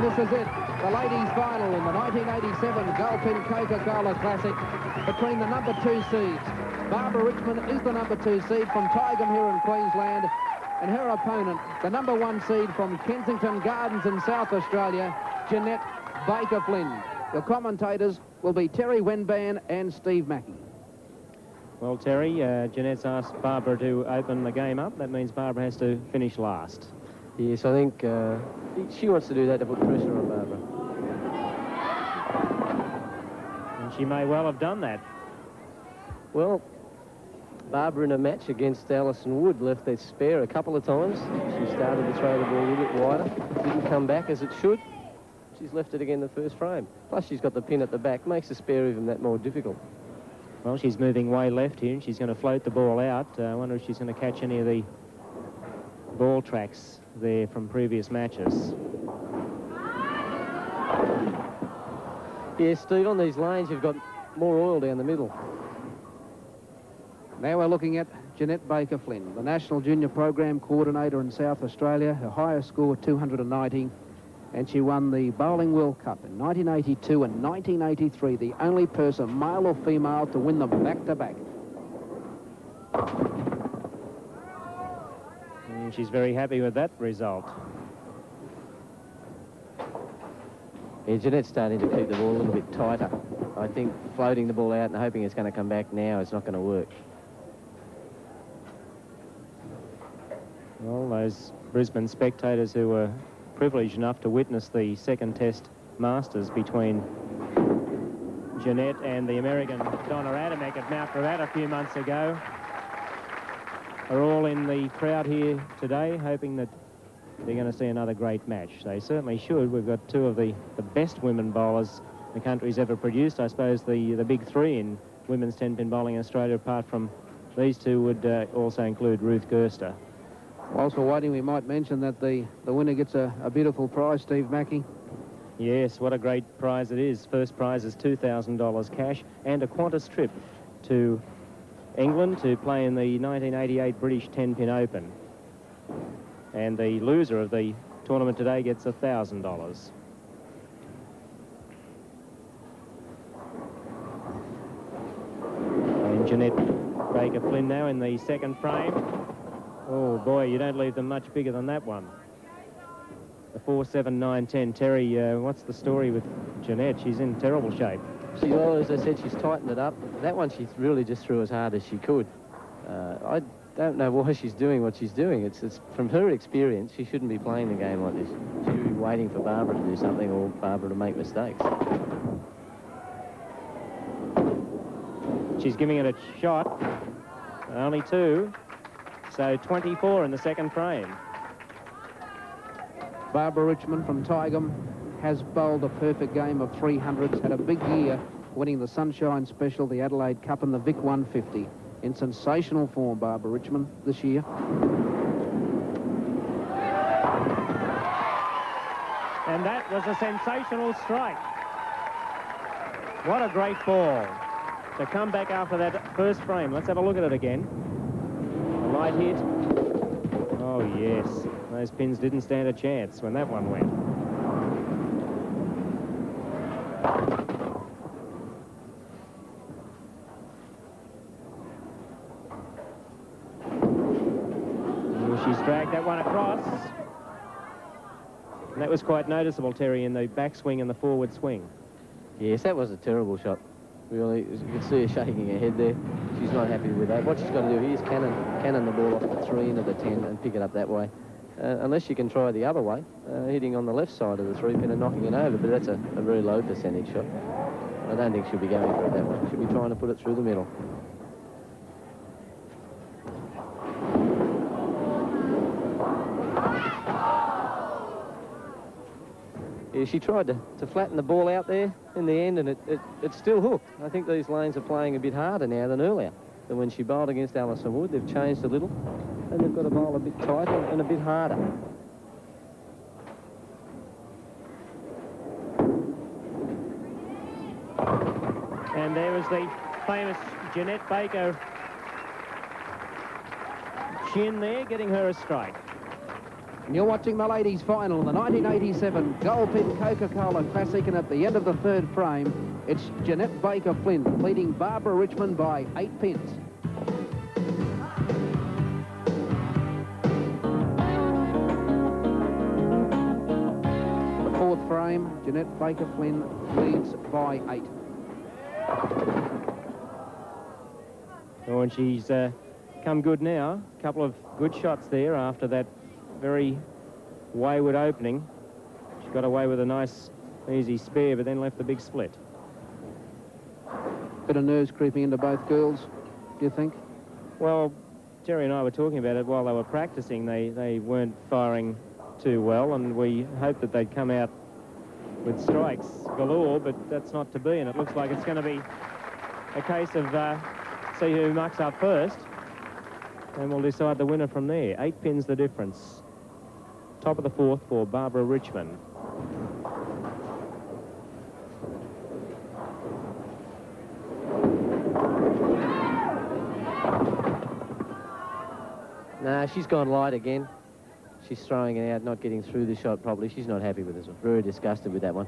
And this is it, the ladies' final in the 1987 Goldpin Coca-Cola Classic between the number 2 seeds. Barbara Richmond is the number 2 seed from Tygum here in Queensland, and her opponent, the number 1 seed from Kensington Gardens in South Australia, Jeanette Baker Flynn. Your commentators will be Terry Wenban and Steve Mackey. Well, Terry, Jeanette's asked Barbara to open the game up. That means Barbara has to finish last. Yes, I think she wants to do that to put pressure on Barbara. And she may well have done that. Well, Barbara in a match against Alison Wood left that spare a couple of times. She started to throw the ball a little bit wider. It didn't come back as it should. She's left it again the first frame. Plus, she's got the pin at the back. Makes the spare even that more difficult. Well, she's moving way left here, and she's going to float the ball out. I wonder if she's going to catch any of the ball tracks there from previous matches. Yeah, Steve, on these lanes, you've got more oil down the middle. Now we're looking at Jeanette Baker Flynn, the National Junior Program Coordinator in South Australia. Her highest score, 290, and she won the Bowling World Cup in 1982 and 1983, the only person, male or female, to win them back-to-back. And she's very happy with that result. Yeah, Jeanette's starting to keep the ball a little bit tighter. I think floating the ball out and hoping it's going to come back now is not going to work. Well, those Brisbane spectators who were privileged enough to witness the second Test Masters between Jeanette and the American Donna Adamek at Mount Gravatt a few months ago are all in the crowd here today, hoping that they're going to see another great match. They certainly should. We've got two of the best women bowlers the country's ever produced. I suppose the big three in women's 10-pin bowling in Australia, apart from these two, would also include Ruth Gerster. Whilst we're waiting, we might mention that the winner gets a beautiful prize, Steve Mackey. Yes, what a great prize it is. First prize is $2,000 cash and a Qantas trip to England to play in the 1988 British 10-pin Open. And the loser of the tournament today gets $1,000. And Jeanette Baker Flynn now in the second frame. Oh, boy, you don't leave them much bigger than that one. The 4, 7, 9, 10. Terry, what's the story with Jeanette? She's in terrible shape. Well, as I said, she's tightened it up. That one she really just threw as hard as she could. I don't know why she's doing what she's doing. It's from her experience, she shouldn't be playing the game like this. She should be waiting for Barbara to do something or Barbara to make mistakes. She's giving it a shot. Only 2. So 24 in the second frame. Barbara Richmond from Tygum has bowled a perfect game of 300s, had a big year winning the Sunshine Special, the Adelaide Cup and the Vic 150. In sensational form, Barbara Richmond, this year. And that was a sensational strike. What a great ball to come back after that first frame. Let's have a look at it again. A light hit. Oh, yes. Those pins didn't stand a chance when that one went. She's dragged that one across. And that was quite noticeable, Terry, in the backswing and the forward swing. Yes, that was a terrible shot. Really, as you can see her shaking her head there. She's not happy with that. What she's got to do here is cannon the ball off the 3 into the 10 and pick it up that way. Unless she can try the other way, hitting on the left side of the 3-pin and knocking it over, but that's a very low percentage shot. I don't think she'll be going for it that way. She'll be trying to put it through the middle. Yeah, she tried to flatten the ball out there in the end, and it still hooked. I think these lanes are playing a bit harder now than earlier. Than when she bowled against Alison Wood. They've changed a little, and they've got to bowl a bit tighter and a bit harder. And there was the famous Jeanette Baker chin there, getting her a strike. And you're watching the ladies' final, the 1987 Goldpin Coca-Cola Classic, and at the end of the third frame, it's Jeanette Baker Flynn leading Barbara Richmond by 8 pins. The fourth frame, Jeanette Baker Flynn leads by 8. Oh, and she's come good now. A couple of good shots there after that very wayward opening. She got away with a nice, easy spare, but then left the big split. Bit of nerves creeping into both girls, do you think? Well, Jerry and I were talking about it while they were practicing. They weren't firing too well, and we hoped that they'd come out with strikes galore, but that's not to be, and it looks like it's going to be a case of see who mucks up first, and we'll decide the winner from there. 8 pins the difference. Top of the fourth for Barbara Richmond. Nah, she's gone light again. She's throwing it out, not getting through the shot properly. She's not happy with this one. Very disgusted with that one.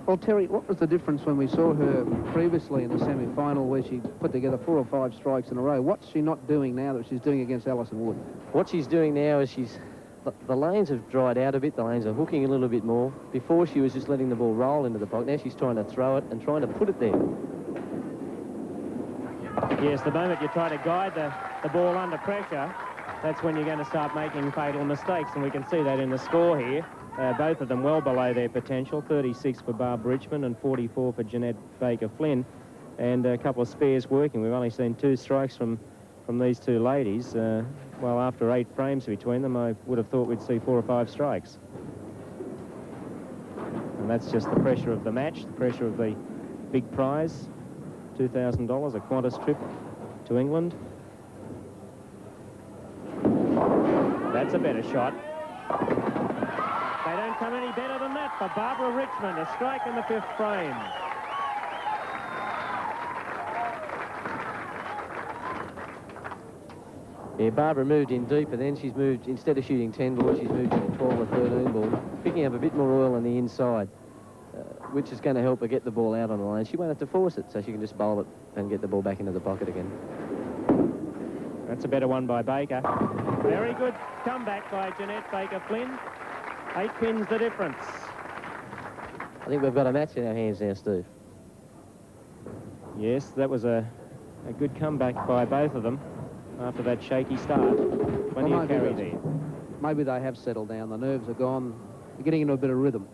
Well, Terry, what was the difference when we saw her previously in the semi-final where she put together 4 or 5 strikes in a row? What's she not doing now that she's doing against Alison Wood? What she's doing now is the lanes have dried out a bit. The lanes are hooking a little bit more. Before, she was just letting the ball roll into the pocket. Now she's trying to throw it and trying to put it there. Yes, the moment you try to guide the ball under pressure, that's when you're going to start making fatal mistakes, and we can see that in the score here. Both of them well below their potential, 36 for Barbara Richmond and 44 for Jeanette Baker Flynn, and a couple of spares working. We've only seen 2 strikes from these two ladies. Well, after 8 frames between them, I would have thought we'd see 4 or 5 strikes. And that's just the pressure of the match, the pressure of the big prize, $2,000, a Qantas trip to England. That's a better shot. They don't come any better than that for Barbara Richmond. A strike in the 5th frame. Yeah, Barbara moved in deeper then. She's moved, instead of shooting 10 balls, she's moved in 12 or 13 balls, picking up a bit more oil on the inside, which is going to help her get the ball out on the lane. She won't have to force it, so she can just bowl it and get the ball back into the pocket again. That's a better one by Baker. Very good comeback by Jeanette Baker Flynn. 8 pins the difference. I think we've got a match in our hands now, Steve. Yes, that was a good comeback by both of them after that shaky start. Plenty of carry there. Maybe they have settled down. The nerves are gone. They're getting into a bit of rhythm.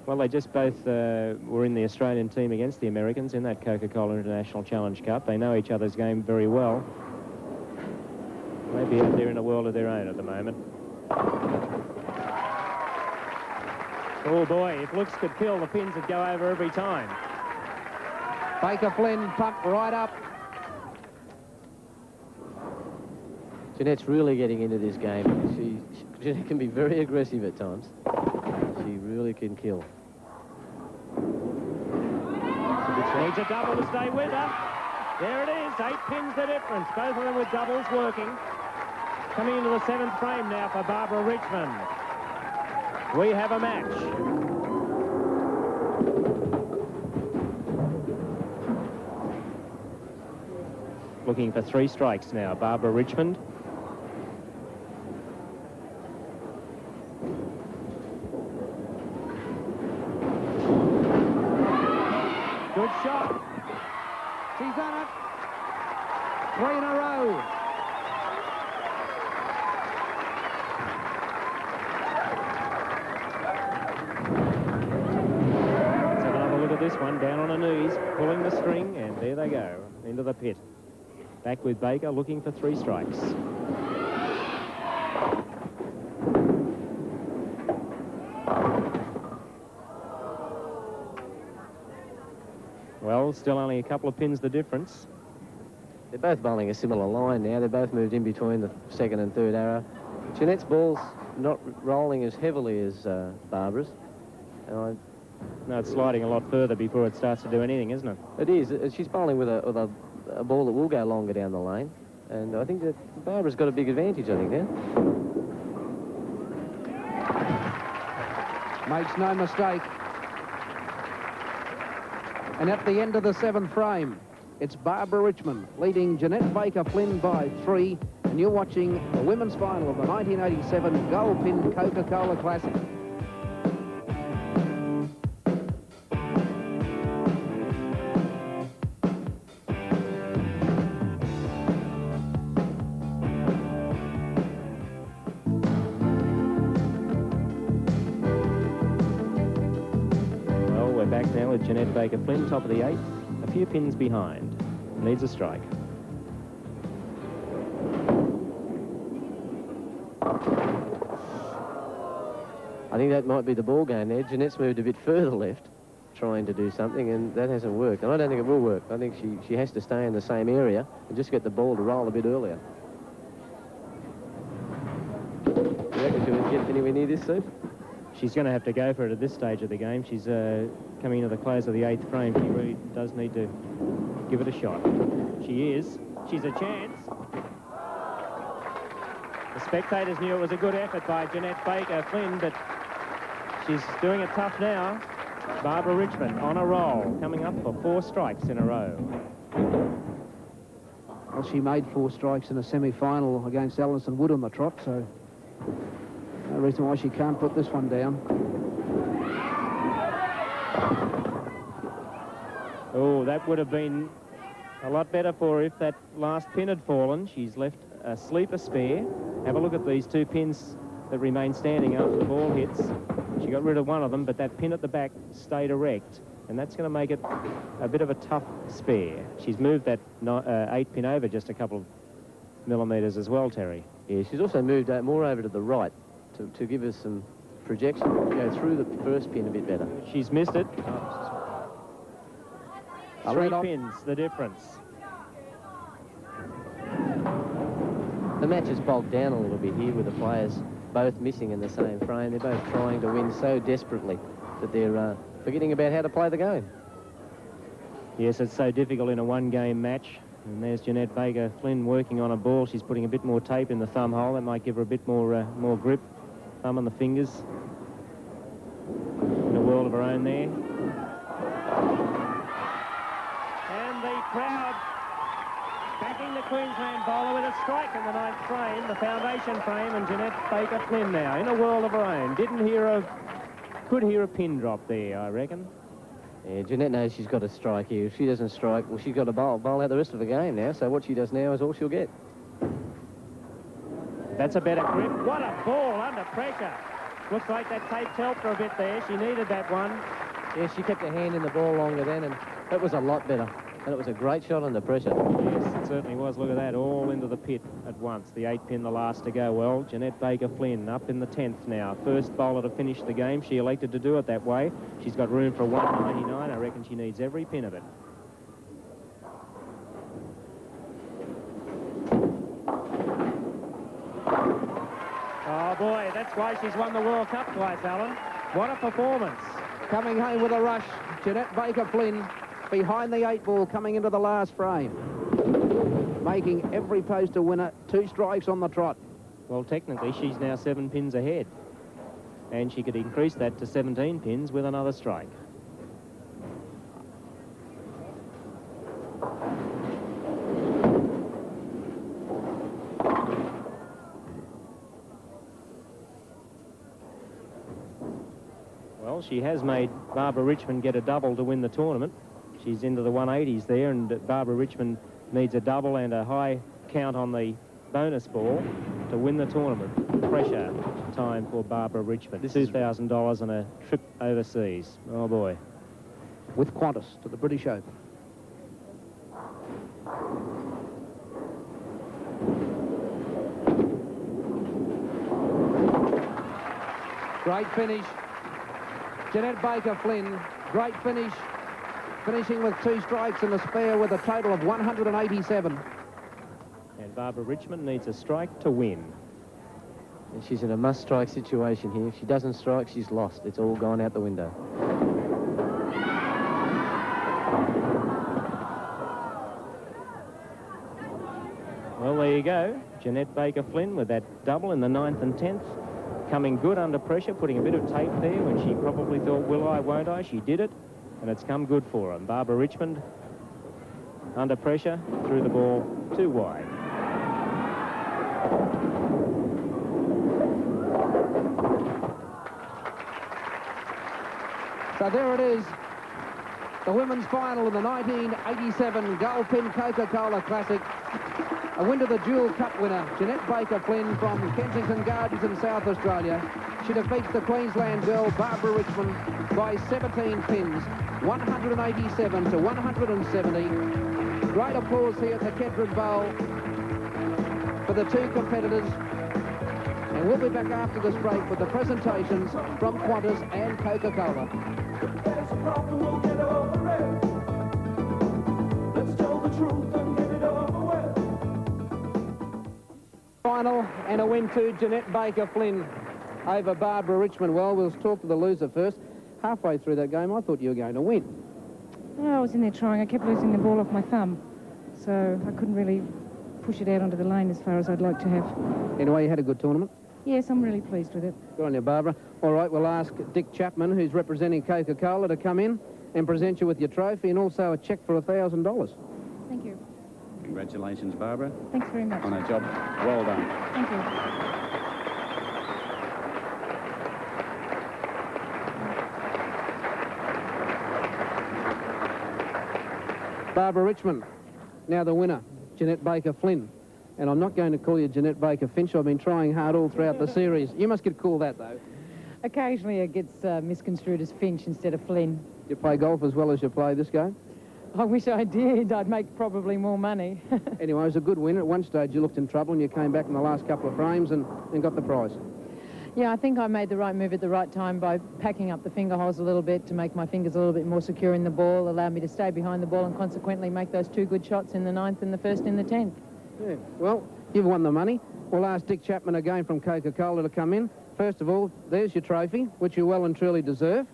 Well, they just both were in the Australian team against the Americans in that Coca-Cola International Challenge Cup. They know each other's game very well. Maybe out there in a world of their own at the moment. Oh, boy, if looks could kill, the pins would go over every time. Baker Flynn pumped right up. Jeanette's really getting into this game. Jeanette can be very aggressive at times. She really can kill. Needs a double to stay with her. There it is, 8 pins the difference. Both of them with doubles working. Coming into the 7th frame now for Barbara Richmond. We have a match. Looking for 3 strikes now, Barbara Richmond. Good shot. She's done it. 3 in a row. Let's have another look at this one. Down on her knees, pulling the string, and there they go, into the pit. Back with Baker, looking for 3 strikes. Well, still only a couple of pins the difference. They're both bowling a similar line now. They're both moved in between the 2nd and 3rd arrow. Jeanette's ball's not rolling as heavily as Barbara's. No, it's sliding a lot further before it starts to do anything, isn't it? It is. She's bowling with a ball that will go longer down the lane. And I think that Barbara's got a big advantage, I think, now. Makes no mistake. And at the end of the 7th frame, it's Barbara Richmond leading Jeanette Baker Flynn by 3. And you're watching the women's final of the 1987 Goldpin Coca-Cola Classic. Well, we're back now with Jeanette Baker Flynn, top of the 8th, a few pins behind. Needs a strike. I think that might be the ball game there. Jeanette's moved a bit further left, trying to do something, and that hasn't worked. And I don't think it will work. I think she has to stay in the same area and just get the ball to roll a bit earlier. Do you reckon she'll get anywhere near this soon? She's going to have to go for it at this stage of the game. She's coming into the close of the 8th frame. She really does need to give it a shot. She is. She's a chance. The spectators knew it was a good effort by Jeanette Baker Flynn, but she's doing it tough now. Barbara Richmond on a roll, coming up for 4 strikes in a row. Well, she made 4 strikes in a semi-final against Alison Wood on the trot, so no reason why she can't put this one down. Oh, that would have been a lot better for her if that last pin had fallen. She's left a sleeper spare. Have a look at these 2 pins that remain standing after the ball hits. She got rid of one of them, but that pin at the back stayed erect, and that's going to make it a bit of a tough spare. She's moved that 8 pin over just a couple of millimetres as well, Terry. Yeah, she's also moved more over to the right to give us some projection, to go through the first pin a bit better. She's missed it. 3 Right pins, the difference. The match is bogged down a little bit here with the players both missing in the same frame. They're both trying to win so desperately that they're forgetting about how to play the game. Yes, it's so difficult in a one-game match. And there's Jeanette Baker Flynn working on a ball. She's putting a bit more tape in the thumb hole. That might give her a bit more grip. Thumb on the fingers. In a world of her own there. And the crowd backing the Queensland bowler with a strike in the 9th frame, the foundation frame, and Jeanette Baker Flynn now in a world of her own. Could hear a pin drop there, I reckon. Yeah, Jeanette knows she's got to strike here. If she doesn't strike, well, she's got to bowl out the rest of the game now. So what she does now is all she'll get. That's a better grip. What a ball under pressure. Looks like that tape helped her a bit there. She needed that one. Yeah, she kept her hand in the ball longer then, and that was a lot better. And it was a great shot under pressure. Yes, it certainly was. Look at that, all into the pit at once. The 8 pin, the last to go. Well, Jeanette Baker Flynn up in the 10th now. First bowler to finish the game. She elected to do it that way. She's got room for 199. I reckon she needs every pin of it. Oh, boy, that's why she's won the World Cup twice, Alan. What a performance. Coming home with a rush, Jeanette Baker Flynn behind the 8 ball coming into the last frame. Making every post a winner, 2 strikes on the trot. Well, technically, she's now 7 pins ahead. And she could increase that to 17 pins with another strike. Well, she has made Barbara Richmond get a double to win the tournament. She's into the 180s there, and Barbara Richmond needs a double and a high count on the bonus ball to win the tournament. Pressure time for Barbara Richmond. $2,000 on a trip overseas. Oh, boy. With Qantas to the British Open. Great finish. Jeanette Baker Flynn, great finish. Finishing with 2 strikes and a spare with a total of 187. And Barbara Richmond needs a strike to win. And she's in a must-strike situation here. If she doesn't strike, she's lost. It's all gone out the window. Well, there you go. Jeanette Baker Flynn with that double in the 9th and 10th. coming good under pressure, putting a bit of tape there when she probably thought, will I, won't I? She did it, and it's come good for her. Barbara Richmond, under pressure, threw the ball too wide. So there it is, the women's final in the 1987 Goldpin Coca-Cola Classic. A win to the dual cup winner, Jeanette Baker-Flynn from Kensington Gardens in South Australia. She defeats the Queensland girl, Barbara Richmond, by 17 pins, 187 to 170. Great applause here at the Kedron Bowl for the two competitors. And we'll be back after this break with the presentations from Qantas and Coca-Cola. There's a problem, we'll get over it. Let's tell the truth and get it over with. Final and a win to Jeanette Baker-Flynn over Barbara Richmond. Well, we'll talk to the loser first. Halfway through that game, I thought you were going to win. Well, I was in there trying. I kept losing the ball off my thumb, so I couldn't really push it out onto the lane as far as I'd like to have. Anyway, you had a good tournament. Yes, I'm really pleased with it. Good on you, Barbara. All right, we'll ask Dick Chapman, who's representing Coca-Cola, to come in and present you with your trophy and also a cheque for $1,000. Thank you. Congratulations, Barbara. Thanks very much. On a job well done. Thank you. Barbara Richmond, now the winner, Jeanette Baker-Flynn. And I'm not going to call you Jeanette Baker-Finch. I've been trying hard all throughout the series. You must get called that, though. Occasionally it gets misconstrued as Finch instead of Flynn. You play golf as well as you play this game? I wish I did. I'd make probably more money. Anyway, it was a good win. At one stage you looked in trouble and you came back in the last couple of frames and got the prize. Yeah, I think I made the right move at the right time by packing up the finger holes a little bit to make my fingers a little bit more secure in the ball, allow me to stay behind the ball and consequently make those two good shots in the 9th and the 1st in the 10th. Yeah, well, you've won the money. We'll ask Dick Chapman again from Coca-Cola to come in. First of all, there's your trophy, which you well and truly deserve.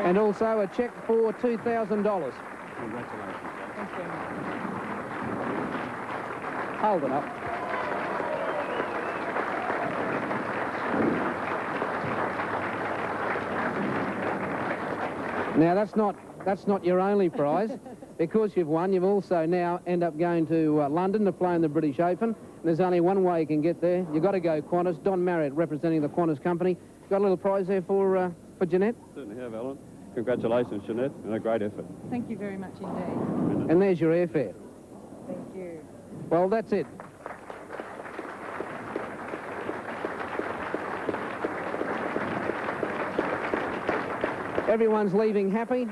And also a cheque for $2,000. Congratulations. Thanks very much. Hold it up. Now, that's not your only prize. Because you've won, you've also now end up going to London to play in the British Open. And there's only one way you can get there. You've got to go Qantas. Don Marriott, representing the Qantas company. Got a little prize there for Jeanette? Certainly have, Alan. Congratulations, Jeanette, and a great effort. Thank you very much indeed. And there's your airfare. Thank you. Well, that's it. Everyone's leaving happy.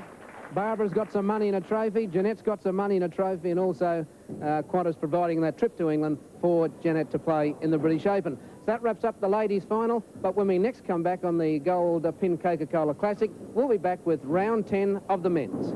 Barbara's got some money and a trophy. Jeanette's got some money and a trophy, and also Qantas providing that trip to England for Jeanette to play in the British Open. So that wraps up the ladies' final. But when we next come back on the Goldpin Coca-Cola Classic, we'll be back with round 10 of the men's.